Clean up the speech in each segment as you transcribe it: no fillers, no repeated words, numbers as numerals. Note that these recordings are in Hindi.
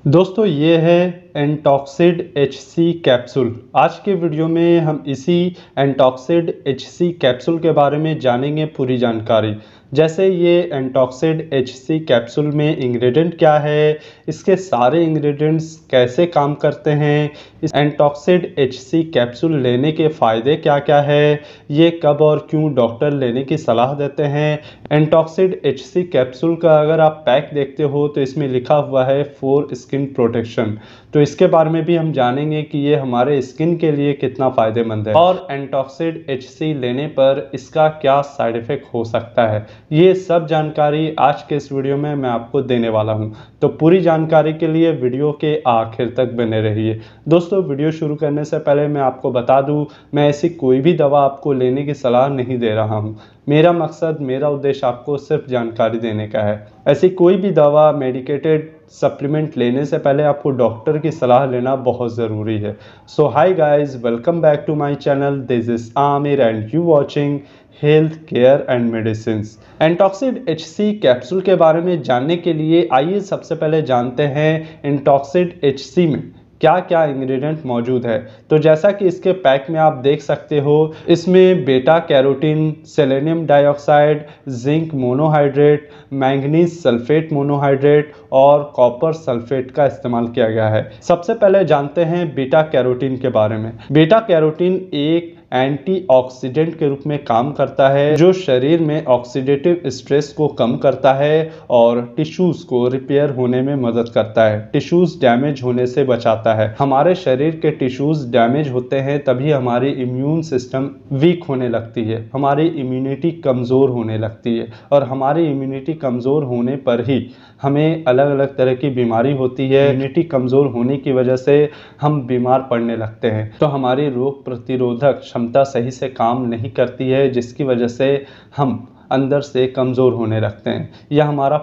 दोस्तों ये है एंटॉक्सिड HC कैप्सूल। आज के वीडियो में हम इसी एंटॉक्सिड HC कैप्सूल के बारे में जानेंगे पूरी जानकारी। जैसे ये एंटॉक्सिड HC कैप्सूल में इंग्रेडिएंट क्या है, इसके सारे इंग्रेडिएंट्स कैसे काम करते हैं, इस एंटॉक्सिड HC कैप्सूल लेने के फ़ायदे क्या क्या है, ये कब और क्यों डॉक्टर लेने की सलाह देते हैं। एंटॉक्सिड HC कैप्सूल का अगर आप पैक देखते हो तो इसमें लिखा हुआ है फॉर स्किन प्रोटेक्शन, तो इसके बारे में भी हम जानेंगे कि ये हमारे स्किन के लिए कितना फ़ायदेमंद है और एंटॉक्सिड HC लेने पर इसका क्या साइड इफ़ेक्ट हो सकता है। ये सब जानकारी आज के इस वीडियो में मैं आपको देने वाला हूं, तो पूरी जानकारी के लिए वीडियो के आखिर तक बने रहिए। दोस्तों वीडियो शुरू करने से पहले मैं आपको बता दूं, मैं ऐसी कोई भी दवा आपको लेने की सलाह नहीं दे रहा हूं। मेरा मकसद, मेरा उद्देश्य आपको सिर्फ जानकारी देने का है। ऐसी कोई भी दवा, मेडिकेटेड सप्लीमेंट लेने से पहले आपको डॉक्टर की सलाह लेना बहुत ज़रूरी है। So hi guys, welcome back to my channel. This is Aamir and you watching health care and medicine. Antoxid HC capsule के बारे में जानने के लिए आइए सबसे पहले जानते हैं एंटॉक्सिड HC में क्या क्या इंग्रेडिएंट मौजूद है। तो जैसा कि इसके पैक में आप देख सकते हो, इसमें बेटा carotene, selenium dioxide, zinc monohydrate, manganese sulphate monohydrate और कॉपर सल्फेट का इस्तेमाल किया गया है। सबसे पहले जानते हैं बीटा कैरोटीन के बारे में। बीटा कैरोटीन एक एंटीऑक्सीडेंट के रूप में काम करता है जो शरीर में ऑक्सीडेटिव स्ट्रेस को कम करता है और टिश्यूज को रिपेयर होने में मदद करता है, टिश्यूज डैमेज होने से बचाता है। हमारे शरीर के टिश्यूज डैमेज होते हैं तभी हमारी इम्यून सिस्टम वीक होने लगती है, हमारी इम्यूनिटी कमज़ोर होने लगती है और हमारी इम्यूनिटी कमज़ोर होने पर ही हमें अलग अलग तरह की बीमारी होती है। इम्यूनिटी कमज़ोर होने की वजह से हम बीमार पड़ने लगते हैं, तो हमारी रोग प्रतिरोधक क्षमता सही से काम नहीं करती है, जिसकी वजह से हम अंदर से कमज़ोर होने लगते हैं या हमारा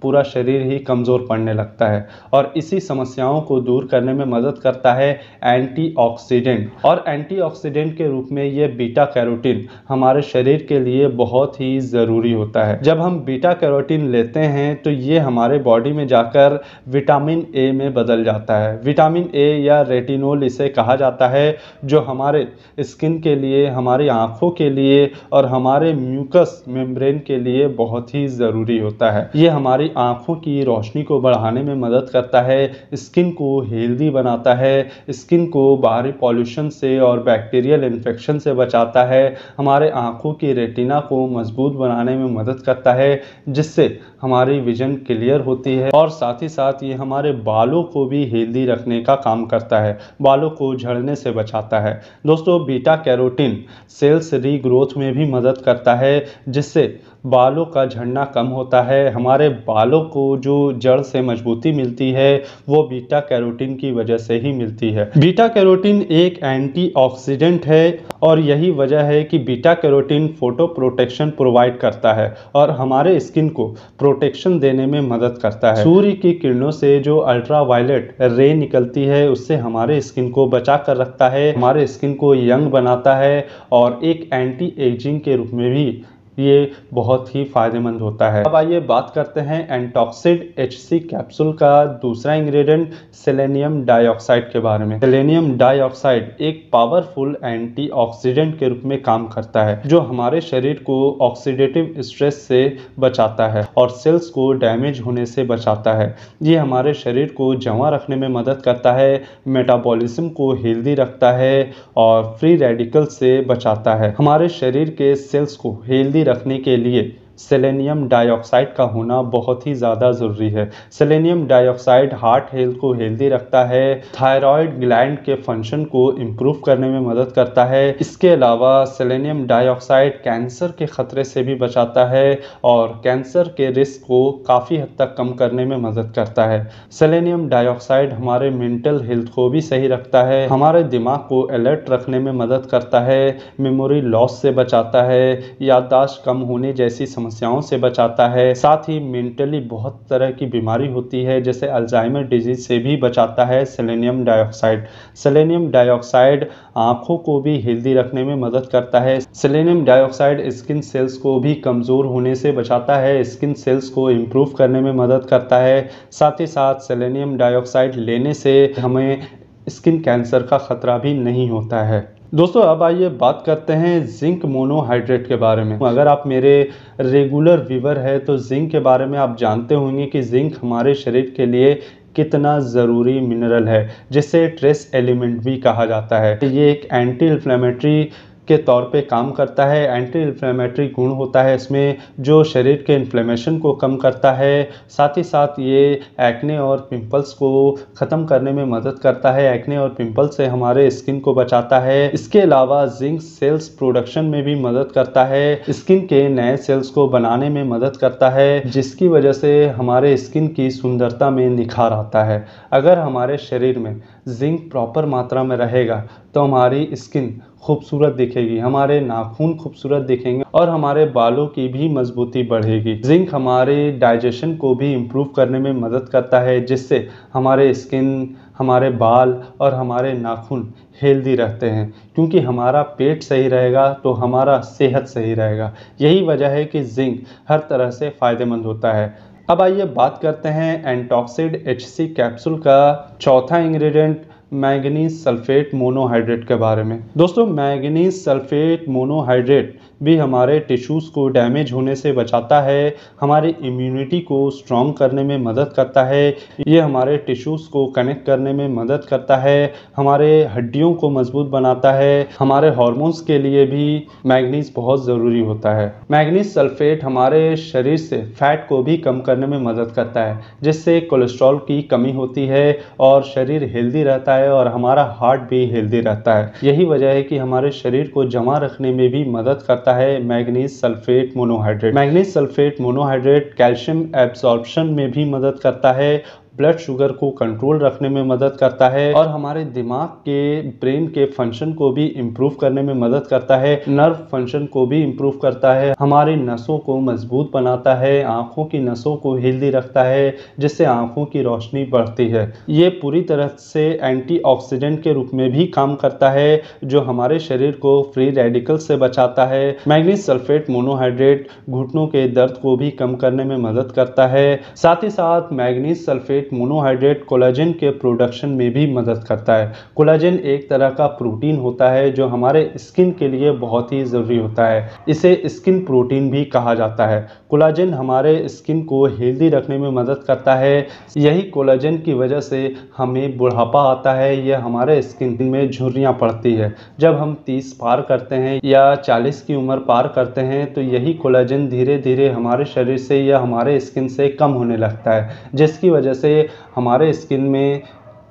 पूरा शरीर ही कमज़ोर पड़ने लगता है। और इसी समस्याओं को दूर करने में मदद करता है एंटीऑक्सीडेंट, और एंटीऑक्सीडेंट के रूप में ये बीटा कैरोटीन हमारे शरीर के लिए बहुत ही ज़रूरी होता है। जब हम बीटा कैरोटीन लेते हैं तो ये हमारे बॉडी में जाकर विटामिन ए में बदल जाता है। विटामिन ए या रेटिनोल इसे कहा जाता है, जो हमारे स्किन के लिए, हमारी आँखों के लिए और हमारे म्यूकस मेम्ब्रेन के लिए बहुत ही ज़रूरी होता है। ये हमारी आँखों की रोशनी को बढ़ाने में मदद करता है, स्किन को हेल्दी बनाता है, स्किन को बाहरी पॉल्यूशन से और बैक्टीरियल इन्फेक्शन से बचाता है, हमारे आँखों की रेटिना को मजबूत बनाने में मदद करता है, जिससे हमारी विजन क्लियर होती है। और साथ ही साथ ये हमारे बालों को भी हेल्दी रखने का काम करता है, बालों को झड़ने से बचाता है। दोस्तों बीटा कैरोटीन सेल्स रीग्रोथ में भी मदद करता है, जिससे बालों का झड़ना कम होता है। हमारे बालों को जो जड़ से मजबूती मिलती है वो बीटा कैरोटीन की वजह से ही मिलती है। बीटा कैरोटीन एक एंटीऑक्सीडेंट है और यही वजह है कि beta carotene photo protection provide करता है और हमारे स्किन को प्रोटेक्शन देने में मदद करता है। सूर्य की किरणों से जो अल्ट्रावायलेट रे निकलती है उससे हमारे स्किन को बचा कर रखता है, हमारे स्किन को यंग बनाता है और एक एंटी एजिंग के रूप में भी ये बहुत ही फायदेमंद होता है। अब आइए बात करते हैं एंटॉक्सिड HC कैप्सूल का दूसरा इंग्रेडिएंट सेलेनियम डाइऑक्साइड के बारे में। सेलेनियम डाइऑक्साइड एक पावरफुल एंटीऑक्सीडेंट के रूप में काम करता है, जो हमारे शरीर को ऑक्सीडेटिव स्ट्रेस से बचाता है और सेल्स को डैमेज होने से बचाता है। ये हमारे शरीर को जमा रखने में मदद करता है, मेटाबॉलिज्म को हेल्दी रखता है और फ्री रेडिकल से बचाता है। हमारे शरीर के सेल्स को हेल्दी रखने के लिए सेलेनियम डाइऑक्साइड का होना बहुत ही ज़्यादा ज़रूरी है। सेलेनियम डाइऑक्साइड हार्ट हेल्थ को हेल्दी रखता है, थायराइड ग्लैंड के फंक्शन को इम्प्रूव करने में मदद करता है। इसके अलावा सेलेनियम डाइऑक्साइड कैंसर के खतरे से भी बचाता है और कैंसर के रिस्क को काफ़ी हद तक कम करने में मदद करता है। सेलेनियम डाइऑक्साइड हमारे मेंटल हेल्थ को भी सही रखता है, हमारे दिमाग को अलर्ट रखने में मदद करता है, मेमोरी लॉस से बचाता है, याददाश्त कम होने जैसी समस्या समस्याओं से बचाता है। साथ ही मेंटली बहुत तरह की बीमारी होती है जैसे अल्जाइमर डिजीज से भी बचाता है सेलेनियम डाइऑक्साइड। सेलेनियम डाइऑक्साइड आँखों को भी हेल्दी रखने में मदद करता है। सेलेनियम डाइऑक्साइड स्किन सेल्स को भी कमज़ोर होने से बचाता है, स्किन सेल्स को इम्प्रूव करने में मदद करता है। साथ ही साथ सेलेनियम डाइऑक्साइड लेने से हमें स्किन कैंसर का खतरा भी नहीं होता है। दोस्तों अब आइए बात करते हैं जिंक मोनोहाइड्रेट के बारे में। अगर आप मेरे रेगुलर व्यूअर है तो जिंक के बारे में आप जानते होंगे कि जिंक हमारे शरीर के लिए कितना ज़रूरी मिनरल है, जिसे ट्रेस एलिमेंट भी कहा जाता है। ये एक एंटी इन्फ्लेमेटरी के तौर पे काम करता है। एंटी इन्फ्लेमेटरी गुण होता है इसमें जो शरीर के इन्फ्लेमेशन को कम करता है। साथ ही साथ ये एक्ने और पिंपल्स को ख़त्म करने में मदद करता है। एक्ने और पिंपल्स से हमारे स्किन को बचाता है। इसके अलावा जिंक सेल्स प्रोडक्शन में भी मदद करता है, स्किन के नए सेल्स को बनाने में मदद करता है, जिसकी वजह से हमारे स्किन की सुंदरता में निखार आता है। अगर हमारे शरीर में जिंक प्रॉपर मात्रा में रहेगा तो हमारी स्किन खूबसूरत दिखेगी, हमारे नाखून खूबसूरत दिखेंगे और हमारे बालों की भी मजबूती बढ़ेगी। जिंक हमारे डाइजेशन को भी इम्प्रूव करने में मदद करता है, जिससे हमारे स्किन, हमारे बाल और हमारे नाखून हेल्दी रहते हैं। क्योंकि हमारा पेट सही रहेगा तो हमारा सेहत सही रहेगा। यही वजह है कि जिंक हर तरह से फ़ायदेमंद होता है। अब आइए बात करते हैं एंटॉक्सिड HC कैप्सूल का चौथा इंग्रेडिएंट मैंगनीज सल्फेट मोनोहाइड्रेट के बारे में। दोस्तों मैंगनीज सल्फेट मोनोहाइड्रेट भी हमारे टिश्यूज़ को डैमेज होने से बचाता है, हमारी इम्यूनिटी को स्ट्रॉन्ग करने में मदद करता है, ये हमारे टिश्यूज़ को कनेक्ट करने में मदद करता है, हमारे हड्डियों को मजबूत बनाता है। हमारे हार्मोन्स के लिए भी मैंगनीज बहुत ज़रूरी होता है। मैंगनीज सल्फेट हमारे शरीर से फैट को भी कम करने में मदद करता है, जिससे कोलेस्ट्रॉल की कमी होती है और शरीर हेल्दी रहता है और हमारा हार्ट भी हेल्दी रहता है। यही वजह है कि हमारे शरीर को जमा रखने में भी मदद करता है manganese sulphate monohydrate. Manganese sulphate monohydrate calcium absorption में भी मदद करता है, ब्लड शुगर को कंट्रोल रखने में मदद करता है और हमारे दिमाग के, ब्रेन के फंक्शन को भी इम्प्रूव करने में मदद करता है, नर्व फंक्शन को भी इम्प्रूव करता है, हमारी नसों को मजबूत बनाता है, आँखों की नसों को हेल्दी रखता है, जिससे आँखों की रोशनी बढ़ती है। ये पूरी तरह से एंटीऑक्सीडेंट के रूप में भी काम करता है, जो हमारे शरीर को फ्री रेडिकल से बचाता है। मैंगनीज सल्फेट मोनोहाइड्रेट घुटनों के दर्द को भी कम करने में मदद करता है। साथ ही साथ मैंगनीज सल्फेट मोनोहाइड्रेट कोलाजन के प्रोडक्शन में भी मदद करता है। कोलाजन एक तरह का प्रोटीन होता है जो हमारे स्किन के लिए बहुत ही ज़रूरी होता है। इसे स्किन प्रोटीन भी कहा जाता है। कोलाजन हमारे स्किन को हेल्दी रखने में मदद करता है। यही कोलाजन की वजह से हमें बुढ़ापा आता है या हमारे स्किन में झुर्रियाँ पड़ती है। जब हम 30 पार करते हैं या 40 की उम्र पार करते हैं तो यही कोलाजन धीरे धीरे हमारे शरीर से या हमारे स्किन से कम होने लगता है, जिसकी वजह से हमारे स्किन में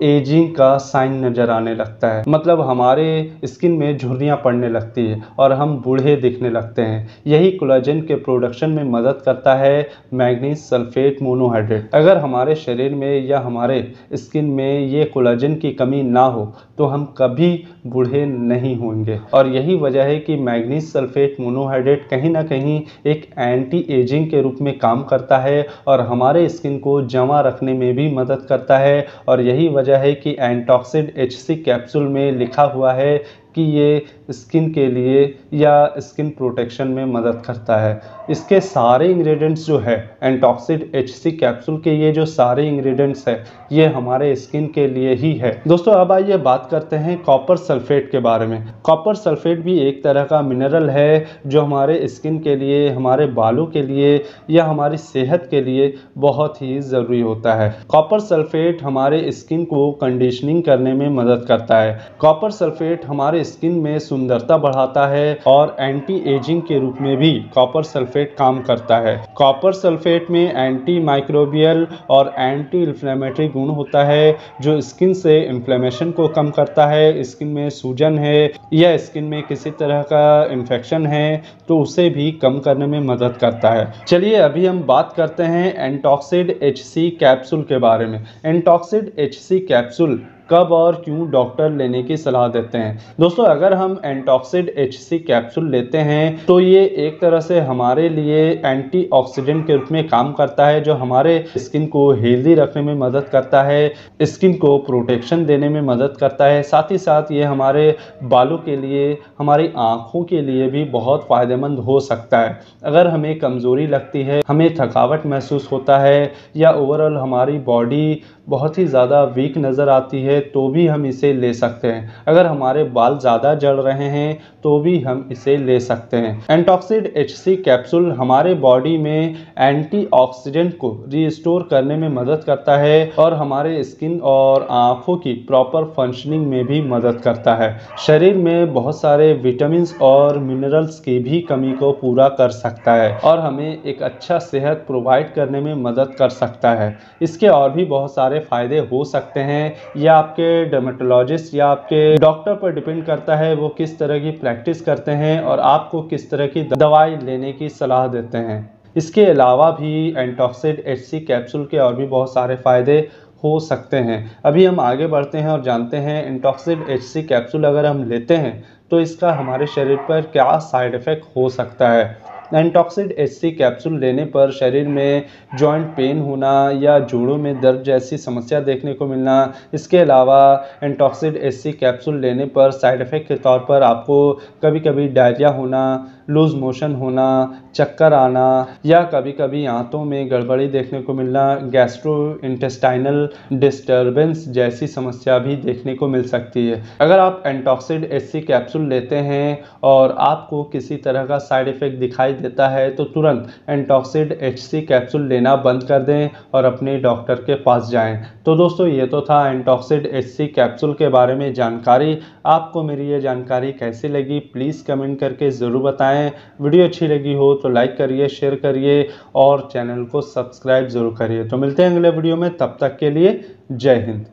एजिंग का साइन नज़र आने लगता है। मतलब हमारे स्किन में झुर्रियाँ पड़ने लगती है और हम बूढ़े दिखने लगते हैं। यही कोलाजन के प्रोडक्शन में मदद करता है मैंगनीज सल्फेट मोनोहाइड्रेट। अगर हमारे शरीर में या हमारे स्किन में ये कोलाजन की कमी ना हो तो हम कभी बूढ़े नहीं होंगे। और यही वजह है कि मैंगनीज सल्फेट मोनोहाइड्रेट कहीं ना कहीं एक एंटी एजिंग के रूप में काम करता है और हमारे स्किन को जमा रखने में भी मदद करता है। और यही वजह है कि एंटॉक्सिड HC कैप्सूल में लिखा हुआ है कि ये स्किन के लिए या स्किन प्रोटेक्शन में मदद करता है। इसके सारे इंग्रेडिएंट्स जो है एंटॉक्सिड HC कैप्सूल के, ये जो सारे इंग्रेडिएंट्स है ये हमारे स्किन के लिए ही है। दोस्तों अब आइए बात करते हैं कॉपर सल्फेट के बारे में। कॉपर सल्फेट भी एक तरह का मिनरल है जो हमारे स्किन के लिए, हमारे बालों के लिए या हमारी सेहत के लिए बहुत ही ज़रूरी होता है। कॉपर सल्फेट हमारे स्किन को कंडीशनिंग करने में मदद करता है। कॉपर सल्फेट हमारे स्किन में सुंदरता बढ़ाता है और एंटी एजिंग के रूप में भी कॉपर सल्फेट काम करता है। कॉपर सल्फेट में एंटी माइक्रोबियल और एंटी इन्फ्लेमेटरी गुण होता है जो स्किन से इन्फ्लेमेशन को कम करता है। स्किन में सूजन है या स्किन में किसी तरह का इन्फेक्शन है तो उसे भी कम करने में मदद करता है। चलिए अभी हम बात करते हैं एंटॉक्सिड HC कैप्सूल के बारे में। एंटॉक्सिड HC कैप्सूल कब और क्यों डॉक्टर लेने की सलाह देते हैं। दोस्तों, अगर हम एंटॉक्सिड HC कैप्सूल लेते हैं तो ये एक तरह से हमारे लिए एंटीऑक्सीडेंट के रूप में काम करता है, जो हमारे स्किन को हेल्दी रखने में मदद करता है, स्किन को प्रोटेक्शन देने में मदद करता है। साथ ही साथ ये हमारे बालों के लिए, हमारी आँखों के लिए भी बहुत फ़ायदेमंद हो सकता है। अगर हमें कमज़ोरी लगती है, हमें थकावट महसूस होता है या ओवरऑल हमारी बॉडी बहुत ही ज़्यादा वीक नज़र आती है तो भी हम इसे ले सकते हैं। अगर हमारे बाल ज़्यादा झड़ रहे हैं तो भी हम इसे ले सकते हैं। एंटॉक्सिड HC कैप्सूल हमारे बॉडी में एंटीऑक्सीडेंट को रीस्टोर करने में मदद करता है और हमारे स्किन और आँखों की प्रॉपर फंक्शनिंग में भी मदद करता है। शरीर में बहुत सारे विटामिन और मिनरल्स की भी कमी को पूरा कर सकता है और हमें एक अच्छा सेहत प्रोवाइड करने में मदद कर सकता है। इसके और भी बहुत सारे फ़ायदे हो सकते हैं। यह आपके डर्मेटोलॉजिस्ट या आपके डॉक्टर पर डिपेंड करता है, वो किस तरह की प्रैक्टिस करते हैं और आपको किस तरह की दवाई लेने की सलाह देते हैं। इसके अलावा भी एंटॉक्सिड HC कैप्सूल के और भी बहुत सारे फ़ायदे हो सकते हैं। अभी हम आगे बढ़ते हैं और जानते हैं एंटॉक्सिड HC कैप्सूल अगर हम लेते हैं तो इसका हमारे शरीर पर क्या साइड इफ़ेक्ट हो सकता है। एंटॉक्सिड HC कैप्सूल लेने पर शरीर में जॉइंट पेन होना या जोड़ों में दर्द जैसी समस्या देखने को मिलना। इसके अलावा एंटॉक्सिड HC कैप्सूल लेने पर साइड इफ़ेक्ट के तौर पर आपको कभी कभी डायरिया होना, लूज मोशन होना, चक्कर आना या कभी कभी आंतों में गड़बड़ी देखने को मिलना, गैस्ट्रोइंटेस्टाइनल डिस्टर्बेंस जैसी समस्या भी देखने को मिल सकती है। अगर आप एंटॉक्सिड HC कैप्सूल लेते हैं और आपको किसी तरह का साइड इफ़ेक्ट दिखाई देता है तो तुरंत एंटॉक्सिड HC कैप्सूल लेना बंद कर दें और अपने डॉक्टर के पास जाएं। तो दोस्तों, ये तो था एंटॉक्सिड HC कैप्सूल के बारे में जानकारी। आपको मेरी ये जानकारी कैसी लगी प्लीज़ कमेंट करके ज़रूर बताएं। वीडियो अच्छी लगी हो तो लाइक करिए, शेयर करिए और चैनल को सब्सक्राइब ज़रूर करिए। तो मिलते हैं अगले वीडियो में, तब तक के लिए जय हिंद।